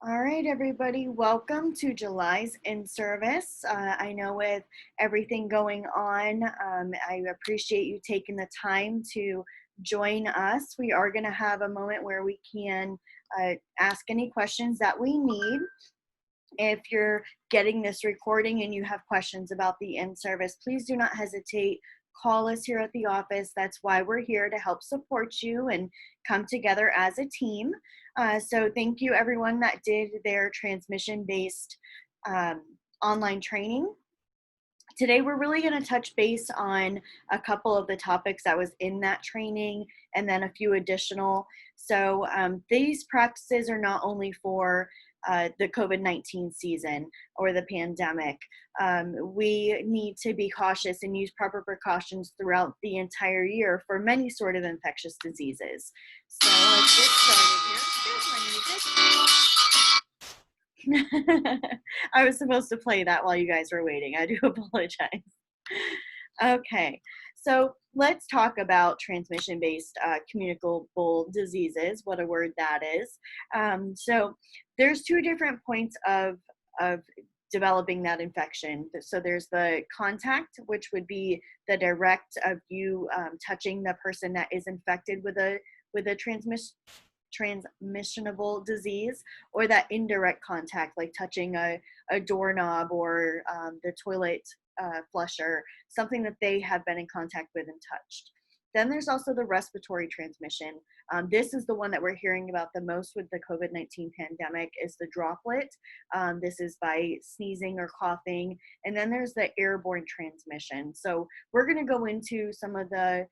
All right, everybody, welcome to July's in-service. I know with everything going on, I appreciate you taking the time to join us. We are going to have a moment where we can ask any questions that we need. If you're getting this recording and you have questions about the in-service, please do not hesitate. Call us here at the office. That's why we're here, to help support you and come together as a team. So thank you everyone that did their transmission-based online training. Today we're really going to touch base on a couple of the topics that was in that training and then a few additional. So these practices are not only for the COVID-19 season or the pandemic. We need to be cautious and use proper precautions throughout the entire year for many sort of infectious diseases. So let's get started here. Here's my music. I was supposed to play that while you guys were waiting. I do apologize. Okay, so let's talk about transmission-based communicable diseases, what a word that is. So there's two different points of developing that infection. So there's the contact, which would be the direct of you touching the person that is infected with a transmissionable disease, or that indirect contact, like touching a doorknob or the toilet flusher, something that they have been in contact with and touched. Then there's also the respiratory transmission. This is the one that we're hearing about the most with the COVID-19 pandemic, is the droplet. This is by sneezing or coughing. And then there's the airborne transmission. So we're going to go into some of the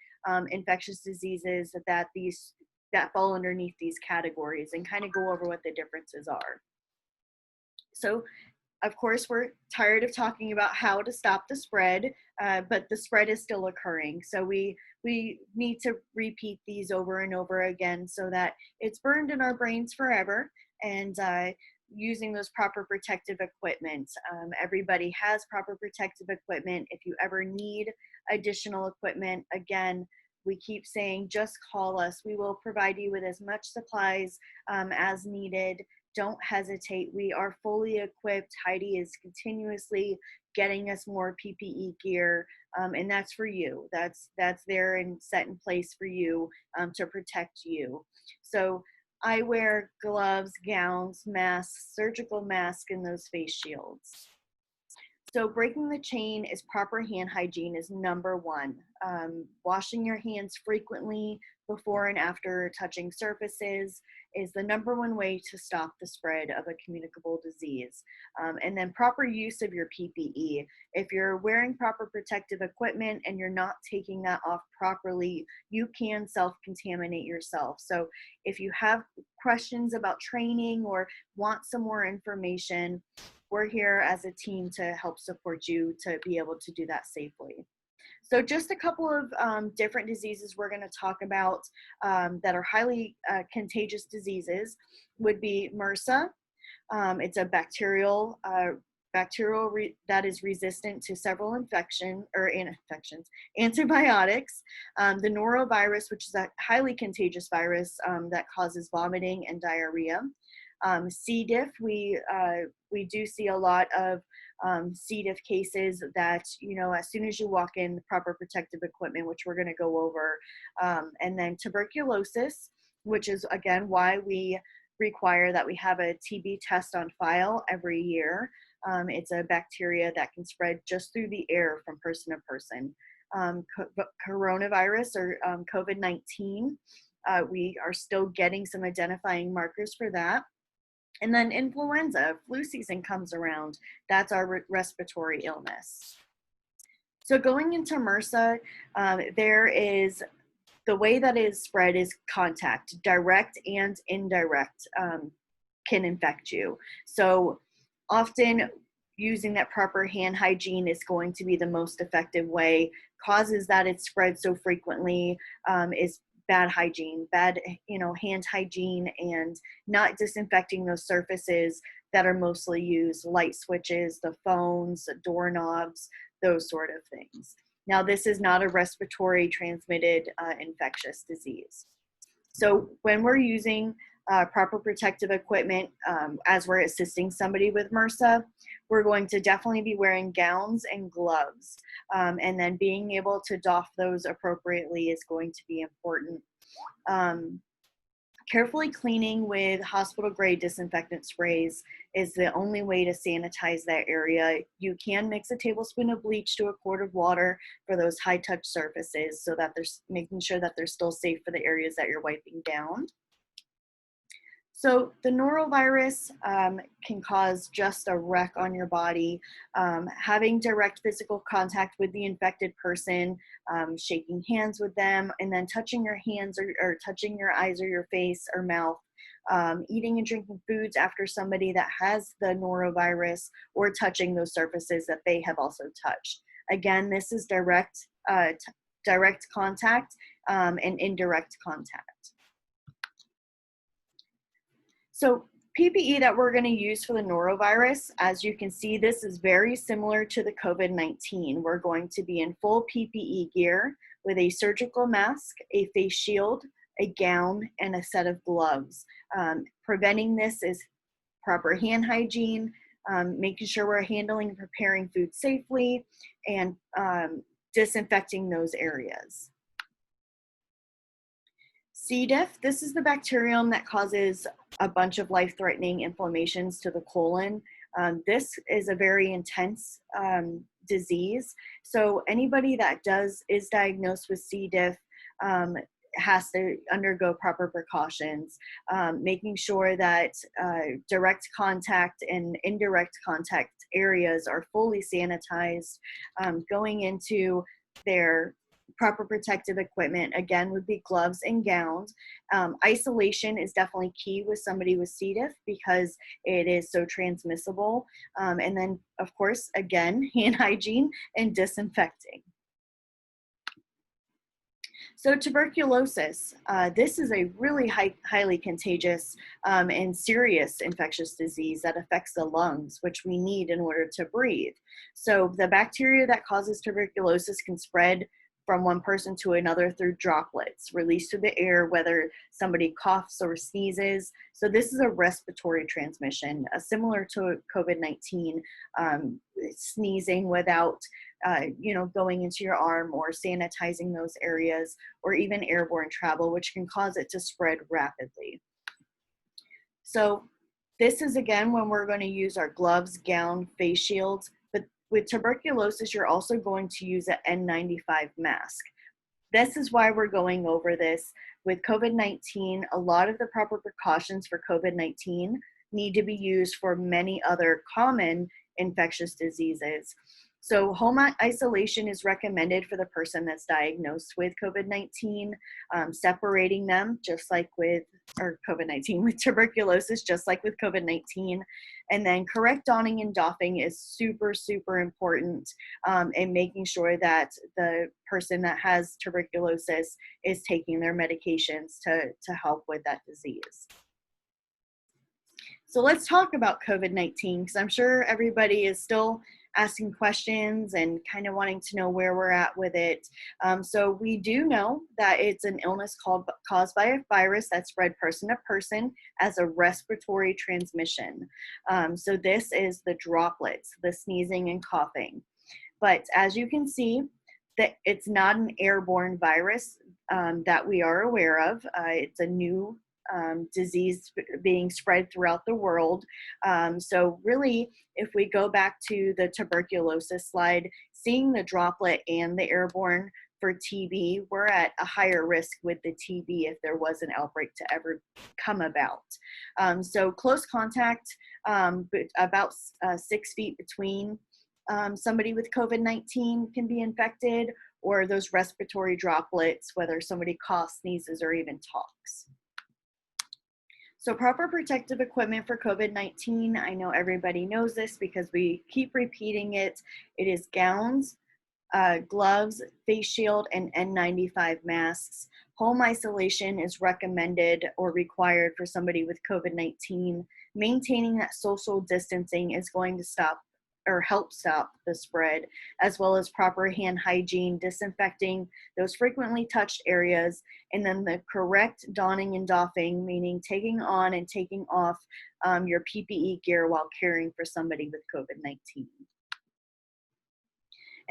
infectious diseases that fall underneath these categories and kind of go over what the differences are. So, of course, we're tired of talking about how to stop the spread, but the spread is still occurring. So we need to repeat these over and over again so that it's burned in our brains forever. And using those proper protective equipment. Everybody has proper protective equipment. If you ever need additional equipment, again, we keep saying, just call us. We will provide you with as much supplies as needed. Don't hesitate. We are fully equipped. Heidi is continuously getting us more PPE gear, and that's for you. That's there and set in place for you to protect you. So eyewear, gloves, gowns, masks, surgical masks, and those face shields. So breaking the chain is proper hand hygiene is number one. Washing your hands frequently before and after touching surfaces is the number one way to stop the spread of a communicable disease. And then proper use of your PPE. If you're wearing proper protective equipment and you're not taking that off properly, you can self-contaminate yourself. So if you have questions about training or want some more information, we're here as a team to help support you to be able to do that safely. So just a couple of different diseases we're going to talk about that are highly contagious diseases would be MRSA. It's a bacterial that is resistant to several infections, antibiotics. The norovirus, which is a highly contagious virus that causes vomiting and diarrhea. C. diff, we do see a lot of C. diff cases that, as soon as you walk in, proper protective equipment, which we're going to go over. And then tuberculosis, which is, again, why we require that we have a TB test on file every year. It's a bacteria that can spread just through the air from person to person. Coronavirus or COVID-19, we are still getting some identifying markers for that. And then influenza, flu season comes around. That's our respiratory illness. So going into MRSA, there is the way that it is spread is contact. Direct and indirect can infect you. So often using that proper hand hygiene is going to be the most effective way. Causes that it spreads so frequently is bad hygiene, bad hand hygiene, and not disinfecting those surfaces that are mostly used, light switches, the phones, doorknobs, those sort of things. Now, this is not a respiratory transmitted infectious disease. So when we're using proper protective equipment as we're assisting somebody with MRSA. We're going to definitely be wearing gowns and gloves, and then being able to doff those appropriately is going to be important. Um, Carefully cleaning with hospital grade disinfectant sprays is the only way to sanitize that area. You can mix a tablespoon of bleach to a quart of water for those high touch surfaces so that there's making sure that they're still safe for the areas that you're wiping down. So the norovirus can cause just a wreck on your body. Having direct physical contact with the infected person, shaking hands with them, and then touching your hands or touching your eyes or your face or mouth, eating and drinking foods after somebody that has the norovirus, or touching those surfaces that they have also touched. Again, this is direct contact and indirect contact. So PPE that we're going to use for the norovirus, as you can see, this is very similar to the COVID-19. We're going to be in full PPE gear with a surgical mask, a face shield, a gown, and a set of gloves. Preventing this is proper hand hygiene, making sure we're handling and preparing food safely, and disinfecting those areas. C. diff, this is the bacterium that causes a bunch of life-threatening inflammations to the colon. This is a very intense disease. So anybody that is diagnosed with C. diff has to undergo proper precautions, making sure that direct contact and indirect contact areas are fully sanitized, going into their proper protective equipment, again, would be gloves and gowns. Isolation is definitely key with somebody with C. diff because it is so transmissible. And then, of course, again, hand hygiene and disinfecting. So tuberculosis, this is a really highly contagious and serious infectious disease that affects the lungs, which we need in order to breathe. So the bacteria that causes tuberculosis can spread from one person to another through droplets released through the air, whether somebody coughs or sneezes. So this is a respiratory transmission, similar to COVID-19, sneezing without going into your arm or sanitizing those areas, or even airborne travel, which can cause it to spread rapidly. So this is, again, when we're going to use our gloves, gown, face shields. But with tuberculosis, you're also going to use an N95 mask. This is why we're going over this. With COVID-19, a lot of the proper precautions for COVID-19 need to be used for many other common infectious diseases. So home isolation is recommended for the person that's diagnosed with COVID-19, separating them just like with tuberculosis, just like with COVID-19. And then correct donning and doffing is super, super important in making sure that the person that has tuberculosis is taking their medications to help with that disease. So let's talk about COVID-19, because I'm sure everybody is still asking questions and kind of wanting to know where we're at with it. So we do know that it's an illness caused by a virus that spread person to person as a respiratory transmission. So this is the droplets, the sneezing and coughing. But as you can see, that it's not an airborne virus that we are aware of. It's a new disease being spread throughout the world. So really, if we go back to the tuberculosis slide, seeing the droplet and the airborne for TB, we're at a higher risk with the TB if there was an outbreak to ever come about. So close contact, about 6 feet between somebody with COVID-19 can be infected, or those respiratory droplets, whether somebody coughs, sneezes, or even talks. So proper protective equipment for COVID-19, I know everybody knows this because we keep repeating it. It is gowns, gloves, face shield, and N95 masks. Home isolation is recommended or required for somebody with COVID-19. Maintaining that social distancing is going to or help stop the spread, as well as proper hand hygiene, disinfecting those frequently touched areas, and then the correct donning and doffing, meaning taking on and taking off your PPE gear while caring for somebody with COVID-19.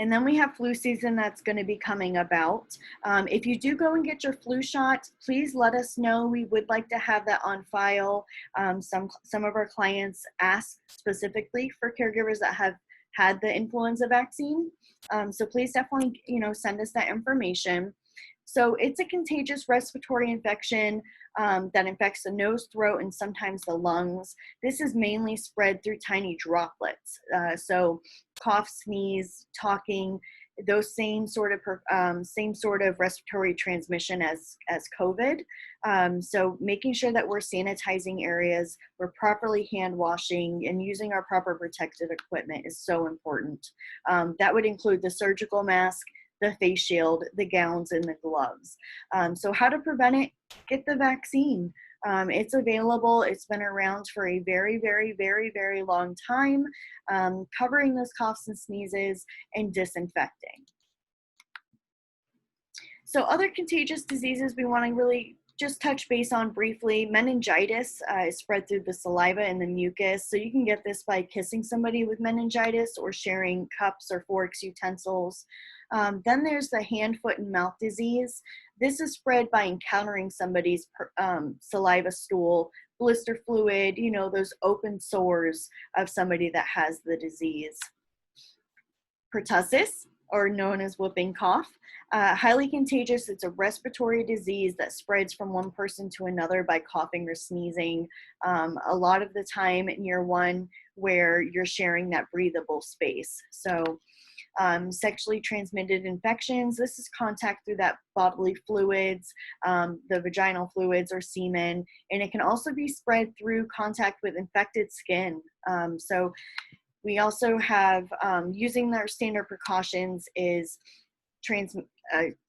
And then we have flu season that's going to be coming about. If you do go and get your flu shot, please let us know. We would like to have that on file. Some of our clients ask specifically for caregivers that have had the influenza vaccine. So please definitely, send us that information. So it's a contagious respiratory infection that infects the nose, throat, and sometimes the lungs. This is mainly spread through tiny droplets. So cough, sneeze, talking, those same sort of respiratory transmission as COVID. So making sure that we're sanitizing areas, we're properly hand washing, and using our proper protective equipment is so important. That would include the surgical mask, the face shield, the gowns, and the gloves. So how to prevent it? Get the vaccine. It's available. It's been around for a very, very, very, very long time, covering those coughs and sneezes and disinfecting. So other contagious diseases we want to really just touch base on briefly. Meningitis is spread through the saliva and the mucus. So you can get this by kissing somebody with meningitis or sharing cups or forks, utensils. Then there's the hand, foot, and mouth disease. This is spread by encountering somebody's saliva, stool, blister fluid, those open sores of somebody that has the disease. Pertussis, or known as whooping cough, highly contagious. It's a respiratory disease that spreads from one person to another by coughing or sneezing. A lot of the time near one where you're sharing that breathable space. So sexually transmitted infections, this is contact through that bodily fluids, the vaginal fluids or semen, and it can also be spread through contact with infected skin. So we also have, using our standard precautions is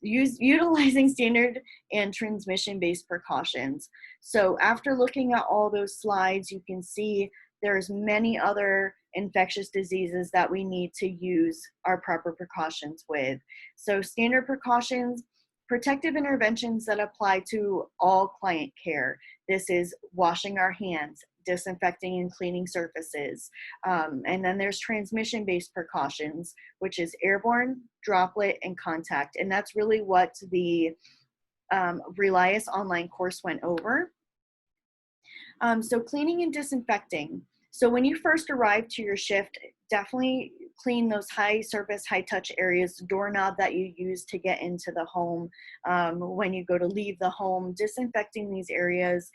utilizing standard and transmission-based precautions. So after looking at all those slides, you can see there's many other infectious diseases that we need to use our proper precautions with. So standard precautions, protective interventions that apply to all client care. This is washing our hands, disinfecting and cleaning surfaces. And then there's transmission-based precautions, which is airborne, droplet, and contact. And that's really what the Relias online course went over. So cleaning and disinfecting. So when you first arrive to your shift, definitely clean those high surface, high touch areas, doorknob that you use to get into the home. When you go to leave the home, disinfecting these areas,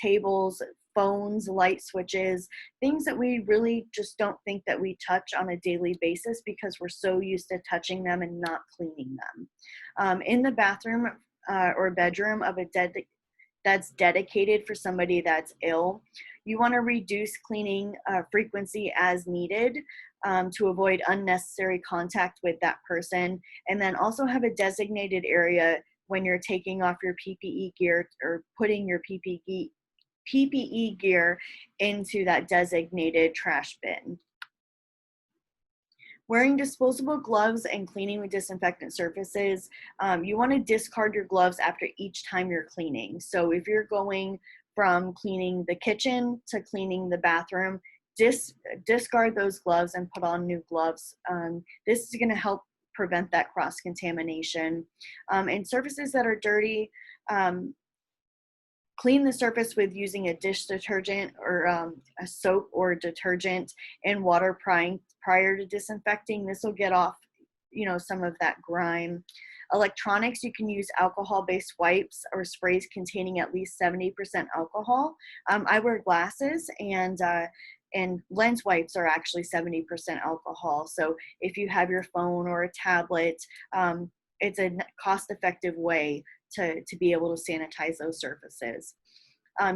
tables, phones, light switches, things that we really just don't think that we touch on a daily basis because we're so used to touching them and not cleaning them. In the bathroom or bedroom of a that's dedicated for somebody that's ill, you want to reduce cleaning frequency as needed to avoid unnecessary contact with that person. And then also have a designated area when you're taking off your PPE gear or putting your PPE gear into that designated trash bin. Wearing disposable gloves and cleaning with disinfectant surfaces. You want to discard your gloves after each time you're cleaning. So if you're going from cleaning the kitchen to cleaning the bathroom, discard those gloves and put on new gloves. This is going to help prevent that cross-contamination. And surfaces that are dirty, clean the surface with using a dish detergent or a soap or detergent and water prior to disinfecting. This will get off, some of that grime. Electronics, you can use alcohol-based wipes or sprays containing at least 70% alcohol. I wear glasses, and lens wipes are actually 70% alcohol. So if you have your phone or a tablet, it's a cost-effective way to be able to sanitize those surfaces.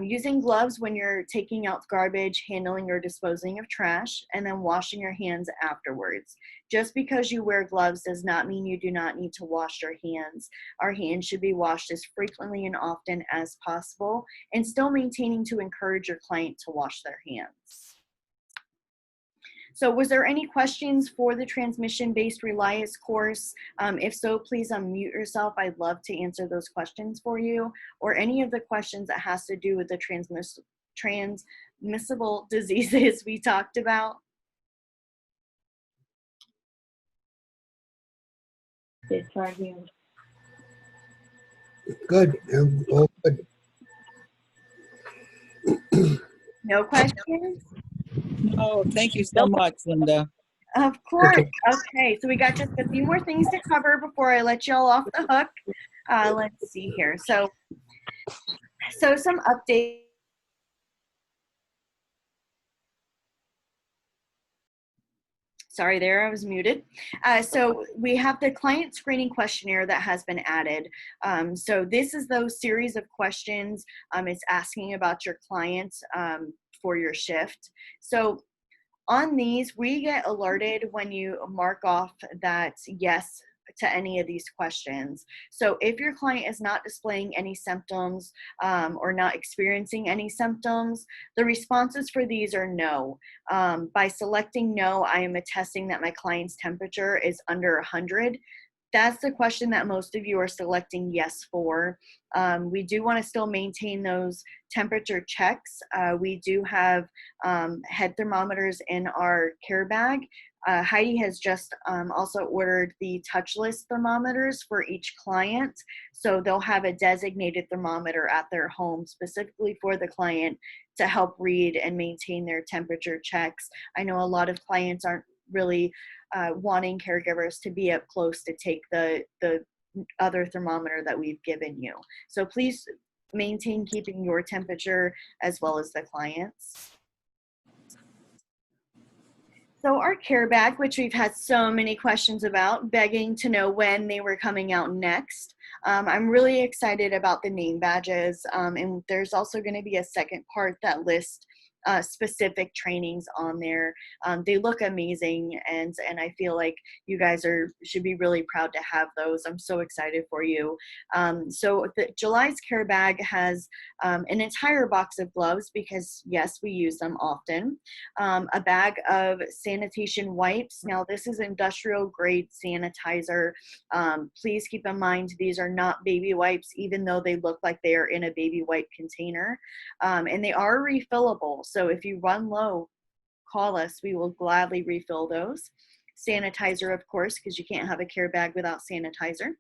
Using gloves when you're taking out garbage, handling or disposing of trash, and then washing your hands afterwards. Just because you wear gloves does not mean you do not need to wash your hands. Our hands should be washed as frequently and often as possible, and still maintaining to encourage your client to wash their hands. So was there any questions for the transmission-based reliance course? If so, please unmute yourself. I'd love to answer those questions for you, or any of the questions that has to do with the transmissible diseases we talked about. Good. All good. No questions? No, thank you so much, Linda. Of course. Okay, so we got just a few more things to cover before I let y'all off the hook. Let's see here. So some updates. Sorry there, I was muted. So we have the client screening questionnaire that has been added. So this is those series of questions. It's asking about your clients for your shift. So on these, we get alerted when you mark off that yes to any of these questions. So if your client is not displaying any symptoms or not experiencing any symptoms, the responses for these are no. By selecting no, I am attesting that my client's temperature is under 100. That's the question that most of you are selecting yes for. We do want to still maintain those temperature checks. We do have head thermometers in our care bag. Heidi has just also ordered the touchless thermometers for each client. So they'll have a designated thermometer at their home specifically for the client to help read and maintain their temperature checks. I know a lot of clients aren't really wanting caregivers to be up close to take the other thermometer that we've given you. So please maintain keeping your temperature as well as the client's. So our care bag, which we've had so many questions about, begging to know when they were coming out next. I'm really excited about the name badges, and there's also going to be a second part that lists specific trainings on there. They look amazing, and I feel like you guys should be really proud to have those. I'm so excited for you. So July's care bag has an entire box of gloves because yes, we use them often. A bag of sanitation wipes. Now this is industrial grade sanitizer. Please keep in mind these are not baby wipes, even though they look like they are in a baby wipe container, and they are refillable. So if you run low, call us. We will gladly refill those. Sanitizer, of course, because you can't have a care bag without sanitizer.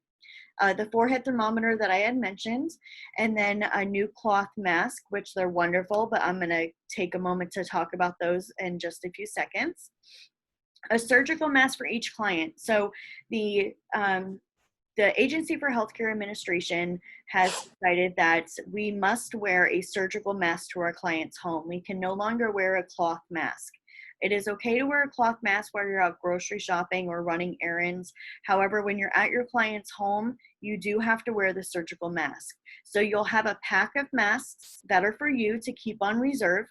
The forehead thermometer that I had mentioned, and then a new cloth mask, which they're wonderful, but I'm going to take a moment to talk about those in just a few seconds. A surgical mask for each client. So the Agency for Healthcare Administration has decided that we must wear a surgical mask to our client's home. We can no longer wear a cloth mask. It is okay to wear a cloth mask while you're out grocery shopping or running errands. However, when you're at your client's home, you do have to wear the surgical mask. So you'll have a pack of masks that are for you to keep on reserve.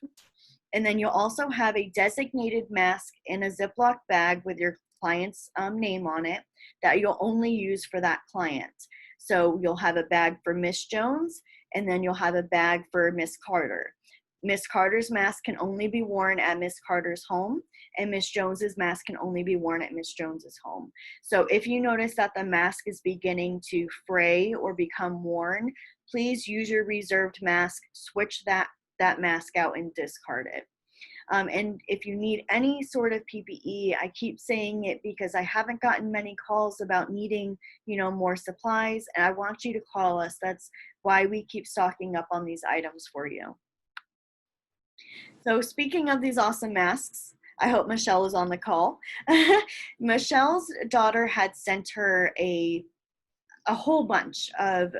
And then you'll also have a designated mask in a Ziploc bag with your client's name on it that you'll only use for that client. So you'll have a bag for Miss Jones, and then you'll have a bag for Miss Carter. Miss Carter's mask can only be worn at Miss Carter's home, and Miss Jones's mask can only be worn at Miss Jones's home. So if you notice that the mask is beginning to fray or become worn, please use your reserved mask, switch that mask out and discard it. And if you need any sort of PPE, I keep saying it because I haven't gotten many calls about needing, more supplies, and I want you to call us. That's why we keep stocking up on these items for you. So speaking of these awesome masks, I hope Michelle is on the call. Michelle's daughter had sent her a whole bunch of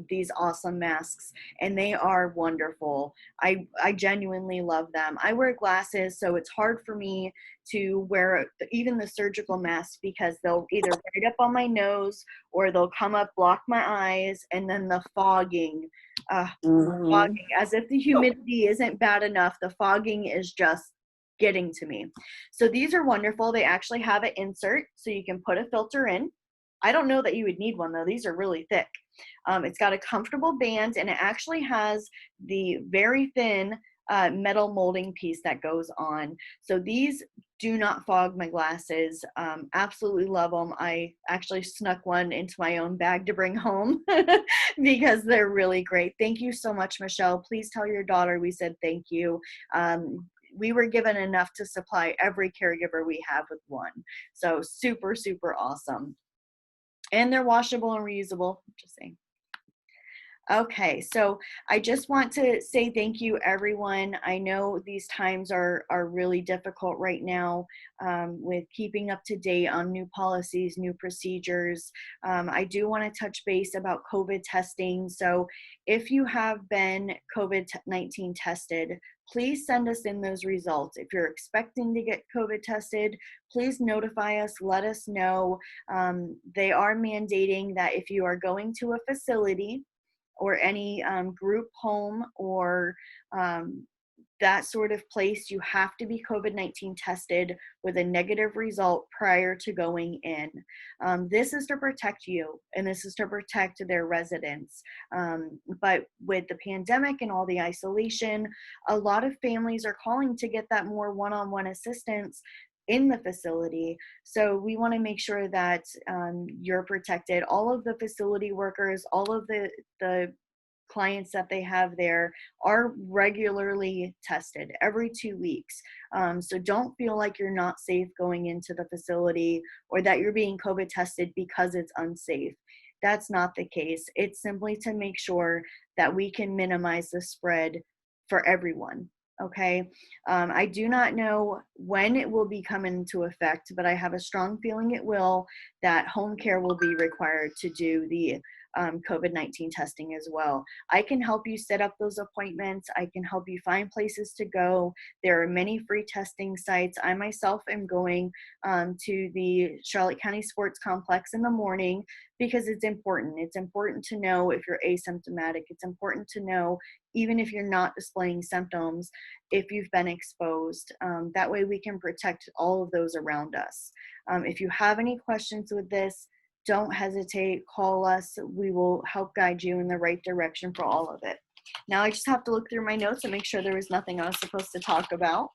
these awesome masks, and they are wonderful. I genuinely love them. I wear glasses, so it's hard for me to wear even the surgical masks because they'll either right up on my nose or they'll come up, block my eyes, and then the fogging, fogging, as if the humidity isn't bad enough, the fogging is just getting to me. So these are wonderful. They actually have an insert so you can put a filter in. I don't know that you would need one though. These are really thick. It's got a comfortable band, and it actually has the very thin metal molding piece that goes on. So these do not fog my glasses. Absolutely love them. I actually snuck one into my own bag to bring home because they're really great. Thank you so much, Michelle. Please tell your daughter we said thank you. We were given enough to supply every caregiver we have with one. So super, super awesome. And they're washable and reusable, just saying. Okay, so I just want to say thank you, everyone. I know these times are really difficult right now with keeping up to date on new policies, new procedures. I do want to touch base about COVID testing. So if you have been COVID-19 tested, please send us in those results. If you're expecting to get COVID tested, please notify us, let us know. They are mandating that if you are going to a facility, or any group home or that sort of place, you have to be COVID-19 tested with a negative result prior to going in. This is to protect you, and this is to protect their residents. But with the pandemic and all the isolation, a lot of families are calling to get that more one-on-one assistance in the facility. So we want to make sure that you're protected. All of the facility workers, all of the clients that they have there are regularly tested every 2 weeks. So don't feel like you're not safe going into the facility or that you're being COVID tested because it's unsafe. That's not the case. It's simply to make sure that we can minimize the spread for everyone. Okay. I do not know when it will be coming into effect, but I have a strong feeling it will, that home care will be required to do the COVID-19 testing as well. I can help you set up those appointments. I can help you find places to go. There are many free testing sites. I myself am going to the Charlotte County Sports Complex in the morning because it's important. It's important to know if you're asymptomatic. It's important to know, even if you're not displaying symptoms, if you've been exposed. That way we can protect all of those around us. If you have any questions with this, don't hesitate, call us. We will help guide you in the right direction for all of it. Now I just have to look through my notes and make sure there was nothing I was supposed to talk about.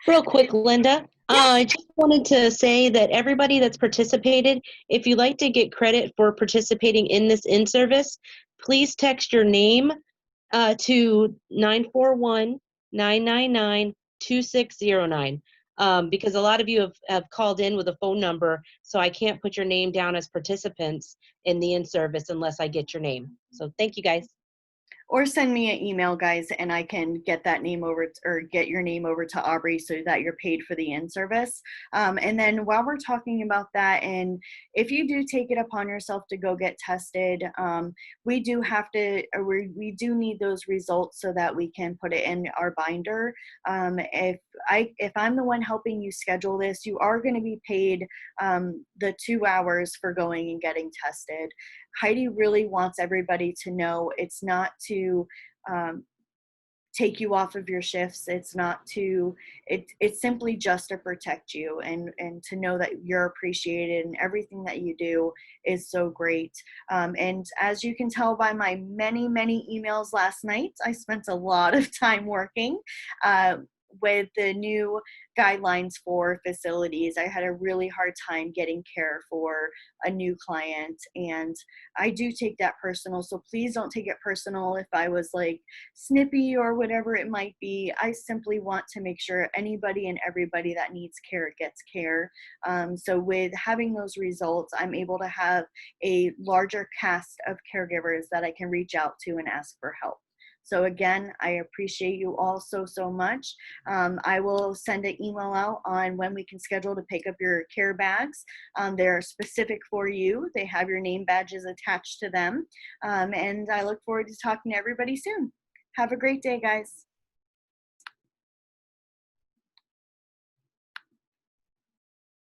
Real quick, Linda, Yes. I just wanted to say that everybody that's participated, if you'd like to get credit for participating in this in-service, please text your name to 941-999-2609. Because a lot of you have called in with a phone number, so I can't put your name down as participants in the in-service unless I get your name. So thank you, guys. Or send me an email, guys, and I can get that name over or get your name over to Aubrey so that you're paid for the in-service. And then while we're talking about that, and if you do take it upon yourself to go get tested, we do have to, or we do need those results so that we can put it in our binder. If I'm the one helping you schedule this, you are going to be paid the 2 hours for going and getting tested. Heidi really wants everybody to know it's not to take you off of your shifts. It's not to, it's simply just to protect you and to know that you're appreciated and everything that you do is so great. And as you can tell by my many, many emails last night, I spent a lot of time working with the new guidelines for facilities. I had a really hard time getting care for a new client, and I do take that personal. So please don't take it personal if I was like snippy or whatever it might be. I simply want to make sure anybody and everybody that needs care gets care. So with having those results, I'm able to have a larger cast of caregivers that I can reach out to and ask for help. So again, I appreciate you all so, so much. I will send an email out on when we can schedule to pick up your care bags. They're specific for you. They have your name badges attached to them. And I look forward to talking to everybody soon. Have a great day, guys.